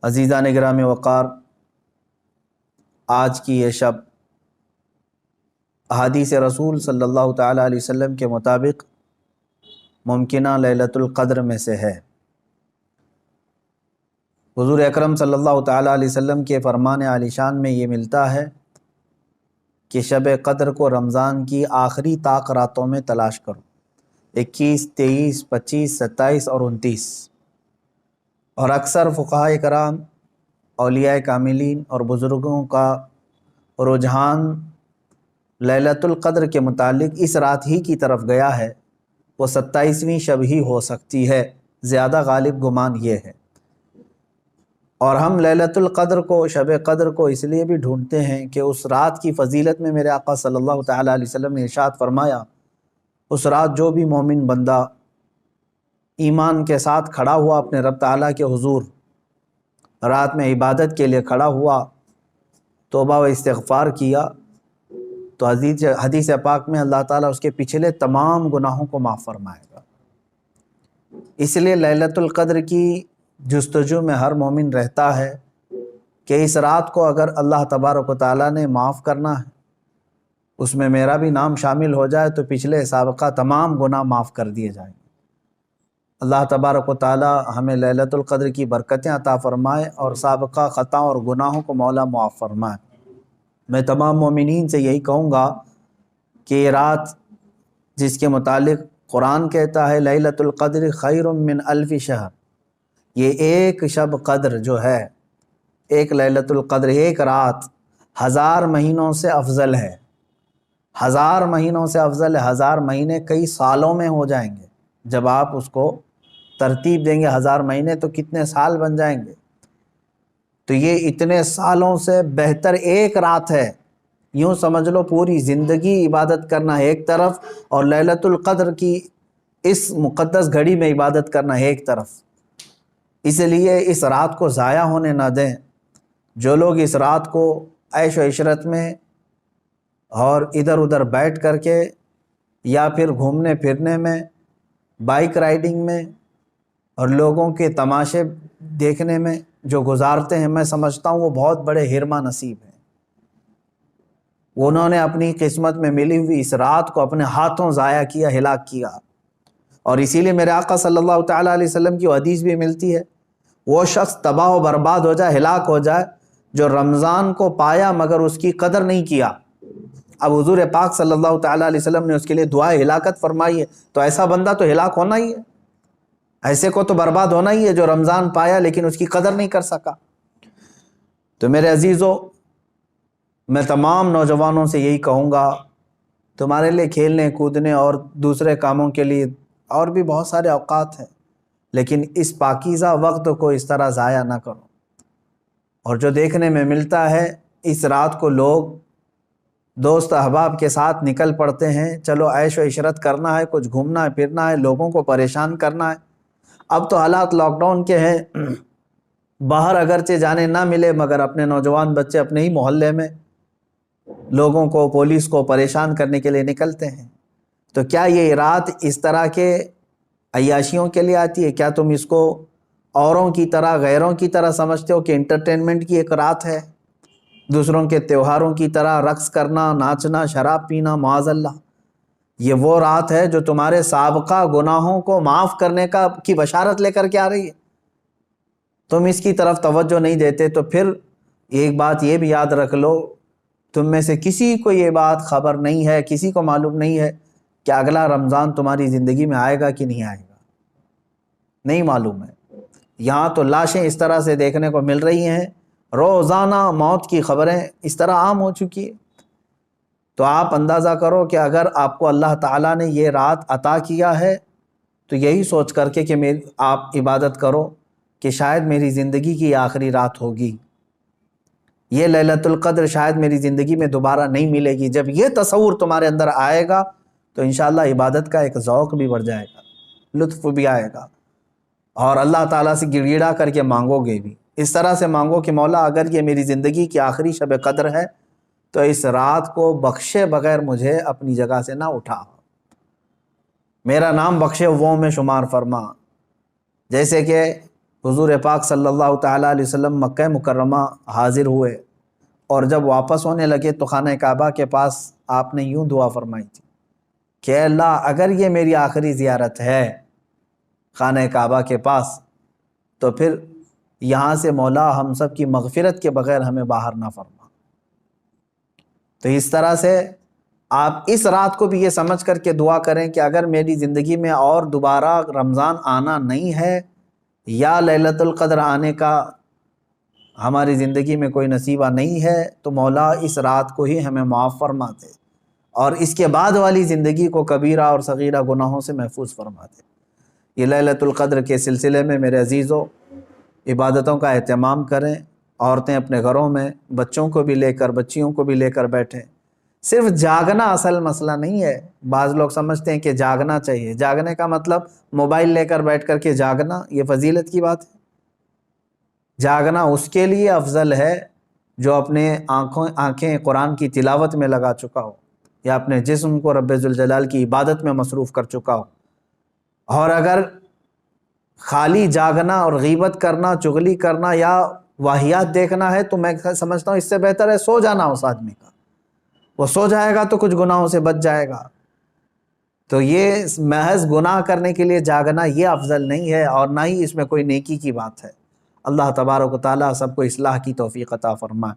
عزیزان گرامی وقار، آج کی یہ شب احادیث رسول صلی اللہ تعالیٰ علیہ وسلم کے مطابق ممکنہ لیلۃ القدر میں سے ہے۔ حضور اکرم صلی اللہ تعالیٰ علیہ وسلم کے فرمان عالی شان میں یہ ملتا ہے کہ شب قدر کو رمضان کی آخری طاق راتوں میں تلاش کرو، 21، 23، 25، 27 اور 29۔ اور اکثر فقہاء کرام، اولیاء کاملین اور بزرگوں کا رجحان لیلۃ القدر کے متعلق اس رات ہی کی طرف گیا ہے، وہ 27ویں شب ہی ہو سکتی ہے، زیادہ غالب گمان یہ ہے۔ اور ہم لیلۃ القدر کو، شب قدر کو اس لیے بھی ڈھونڈتے ہیں کہ اس رات کی فضیلت میں میرے آقا صلی اللہ تعالیٰ علیہ وسلم نے ارشاد فرمایا، اس رات جو بھی مومن بندہ ایمان کے ساتھ کھڑا ہوا اپنے رب تعالیٰ کے حضور، رات میں عبادت کے لیے کھڑا ہوا، توبہ و استغفار کیا، تو حدیث پاک میں اللہ تعالیٰ اس کے پچھلے تمام گناہوں کو معاف فرمائے گا۔ اس لیے لیلۃ القدر کی جستجو میں ہر مومن رہتا ہے کہ اس رات کو اگر اللہ تبارک و تعالیٰ نے معاف کرنا ہے، اس میں میرا بھی نام شامل ہو جائے تو پچھلے سابقہ تمام گناہ معاف کر دیے جائیں گے۔ اللہ تبارک و تعالیٰ ہمیں لیلۃ القدر کی برکتیں عطا فرمائے اور سابقہ خطاؤں اور گناہوں کو مولا معاف فرمائے۔ میں تمام مومنین سے یہی کہوں گا کہ یہ رات جس کے متعلق قرآن کہتا ہے لیلۃ القدر خیر من الف شہر، یہ ایک شب قدر جو ہے، ایک لیلۃ القدر، ایک رات 1000 مہینوں سے افضل ہے۔ 1000 مہینوں سے افضل ہے۔ 1000 مہینے کئی سالوں میں ہو جائیں گے۔ جب آپ اس کو ترتیب دیں گے 1000 مہینے تو کتنے سال بن جائیں گے۔ تو یہ اتنے سالوں سے بہتر ایک رات ہے۔ یوں سمجھ لو پوری زندگی عبادت کرنا ہے ایک طرف، اور لیلۃ القدر کی اس مقدس گھڑی میں عبادت کرنا ہے ایک طرف۔ اس لیے اس رات کو ضائع ہونے نہ دیں۔ جو لوگ اس رات کو عیش و عشرت میں اور ادھر ادھر بیٹھ کر کے یا پھر گھومنے پھرنے میں، بائک رائڈنگ میں اور لوگوں کے تماشے دیکھنے میں جو گزارتے ہیں، میں سمجھتا ہوں وہ بہت بڑے حرمہ نصیب ہیں۔ انہوں نے اپنی قسمت میں ملی ہوئی اس رات کو اپنے ہاتھوں ضائع کیا، ہلاک کیا۔ اور اسی لیے میرے آقا صلی اللہ تعالیٰ علیہ وسلم کی حدیث بھی ملتی ہے، وہ شخص تباہ و برباد ہو جائے، ہلاک ہو جائے جو رمضان کو پایا مگر اس کی قدر نہیں کیا۔ اب حضور پاک صلی اللہ تعالیٰ علیہ وسلم نے اس کے لیے دعائے ہلاکت فرمائی ہے، تو ایسا بندہ تو ہلاک ہونا ہی ہے، ایسے کو تو برباد ہونا ہی ہے جو رمضان پایا لیکن اس کی قدر نہیں کر سکا۔ تو میرے عزیزو، میں تمام نوجوانوں سے یہی کہوں گا، تمہارے لیے کھیلنے کودنے اور دوسرے کاموں کے لیے اور بھی بہت سارے اوقات ہیں، لیکن اس پاکیزہ وقت کو اس طرح ضائع نہ کرو۔ اور جو دیکھنے میں ملتا ہے، اس رات کو لوگ دوست احباب کے ساتھ نکل پڑتے ہیں، چلو عیش و عشرت کرنا ہے، کچھ گھومنا پھرنا ہے، لوگوں کو پریشان کرنا ہے۔ اب تو حالات لاک ڈاؤن کے ہیں، باہر اگرچہ جانے نہ ملے مگر اپنے نوجوان بچے اپنے ہی محلے میں لوگوں کو، پولیس کو پریشان کرنے کے لیے نکلتے ہیں۔ تو کیا یہ رات اس طرح کے عیاشیوں کے لیے آتی ہے؟ کیا تم اس کو اوروں کی طرح، غیروں کی طرح سمجھتے ہو کہ انٹرٹینمنٹ کی ایک رات ہے، دوسروں کے تہواروں کی طرح رقص کرنا، ناچنا، شراب پینا؟ معاذ اللہ، یہ وہ رات ہے جو تمہارے سابقہ گناہوں کو معاف کرنے کی بشارت لے کر کے آ رہی ہے۔ تم اس کی طرف توجہ نہیں دیتے تو پھر ایک بات یہ بھی یاد رکھ لو، تم میں سے کسی کو یہ بات خبر نہیں ہے، کسی کو معلوم نہیں ہے کہ اگلا رمضان تمہاری زندگی میں آئے گا کہ نہیں آئے گا، نہیں معلوم ہے۔ یہاں تو لاشیں اس طرح سے دیکھنے کو مل رہی ہیں، روزانہ موت کی خبریں اس طرح عام ہو چکی ہیں۔ تو آپ اندازہ کرو کہ اگر آپ کو اللہ تعالیٰ نے یہ رات عطا کیا ہے تو یہی سوچ کر کے کہ آپ عبادت کرو کہ شاید میری زندگی کی آخری رات ہوگی، یہ لیلۃ القدر شاید میری زندگی میں دوبارہ نہیں ملے گی۔ جب یہ تصور تمہارے اندر آئے گا تو انشاءاللہ عبادت کا ایک ذوق بھی بڑھ جائے گا، لطف بھی آئے گا، اور اللہ تعالیٰ سے گڑ گڑا کر کے مانگو گے بھی۔ اس طرح سے مانگو کہ مولا اگر یہ میری زندگی کی آخری شب قدر ہے تو اس رات کو بخشے بغیر مجھے اپنی جگہ سے نہ اٹھا، میرا نام بخشے ہوں میں شمار فرما۔ جیسے کہ حضور پاک صلی اللہ تعالیٰ علیہ وسلم مکہ مکرمہ حاضر ہوئے اور جب واپس ہونے لگے تو خانہ کعبہ کے پاس آپ نے یوں دعا فرمائی تھی کہ اللہ اگر یہ میری آخری زیارت ہے خانہ کعبہ کے پاس تو پھر یہاں سے مولا ہم سب کی مغفرت کے بغیر ہمیں باہر نہ فرما۔ تو اس طرح سے آپ اس رات کو بھی یہ سمجھ کر کے دعا کریں کہ اگر میری زندگی میں اور دوبارہ رمضان آنا نہیں ہے یا لیلۃ القدر آنے کا ہماری زندگی میں کوئی نصیبہ نہیں ہے تو مولا اس رات کو ہی ہمیں معاف فرما دے اور اس کے بعد والی زندگی کو کبیرہ اور صغیرہ گناہوں سے محفوظ فرما دے۔ یہ لیلۃ القدر کے سلسلے میں میرے عزیزوں عبادتوں کا اہتمام کریں، عورتیں اپنے گھروں میں بچوں کو بھی لے کر بچیوں کو بھی لے کر بیٹھیں۔ صرف جاگنا اصل مسئلہ نہیں ہے، بعض لوگ سمجھتے ہیں کہ جاگنا چاہیے، جاگنے کا مطلب موبائل لے کر بیٹھ کر کے جاگنا، یہ فضیلت کی بات ہے۔ جاگنا اس کے لیے افضل ہے جو اپنے آنکھیں قرآن کی تلاوت میں لگا چکا ہو یا اپنے جسم کو رب ذوالجلال کی عبادت میں مصروف کر چکا ہو۔ اور اگر خالی جاگنا اور غیبت کرنا، چغلی کرنا یا واہیات دیکھنا ہے تو میں سمجھتا ہوں اس سے بہتر ہے سو جانا اس آدمی کا، وہ سو جائے گا تو کچھ گناہوں سے بچ جائے گا۔ تو یہ محض گناہ کرنے کے لیے جاگنا یہ افضل نہیں ہے اور نہ ہی اس میں کوئی نیکی کی بات ہے۔ اللہ تبارک و تعالیٰ سب کو اصلاح کی توفیق عطا فرمائے۔